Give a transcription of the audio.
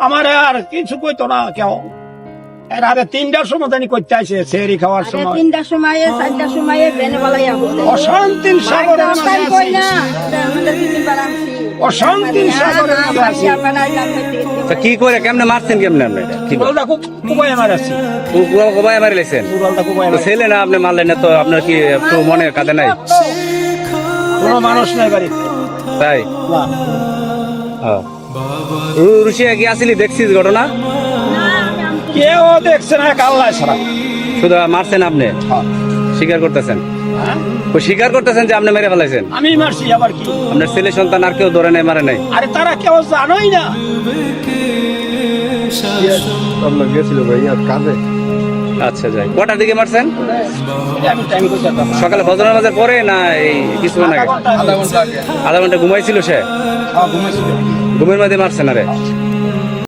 আমার আর কিছু কইতো না কেউ। এর আগে 3টার সময় জানি করতে আসে সেহরি খাওয়ার সময়। 3টার সময় 4টার সময় বেনে বলাই আবুতে অশান্তির সাগরের মধ্যে কই না আছি। আমাদের দিদি বারামছি অশান্তির সাগরের মধ্যে আছি। তা কি করে কেমনে মারছেন কেমনে আপনি এটা? কি উড়ালটা খুব কুবাই আমার আছি। কবাই মারি লাইছেন? উড়ালটা কুবাই তো ছেলে না আপনি মারলেন না, তো আপনার কি একটু মনে কাঁদে নাই? কোনো মানুষ নাই বাড়িতে। তাই না। রুশিয়া কি আসলি দেখছিস ঘটনা? কেউ দেখছে না, আল্লাহ ছাড়া। শুধু মারছেন আপনি, হ্যাঁ। স্বীকার করতেছেন? হ্যাঁ? ও স্বীকার করতেছেন যে আপনি মেরে ফেলাইছেন? আমি মারছি আবার কি? আপনার ছেলে সন্তান আর কেউ ধরে নাই, মারে নাই? আরে তারা কেউ জানোই না। আমরা গেছিল ভাই আর কাজে। আচ্ছা, যাই। কটার দিকে মারছেন? এটা আমি টাইম করতে পারতাম না। সকালে ফজরের নামাজের পরে না এই কিছুক্ষণ আগে? আধা ঘন্টা আগে। আধা ঘন্টা ঘুমাইছিল সে? ঘুমাইছিল। ঘুমের মধ্যে মারছেন? আরে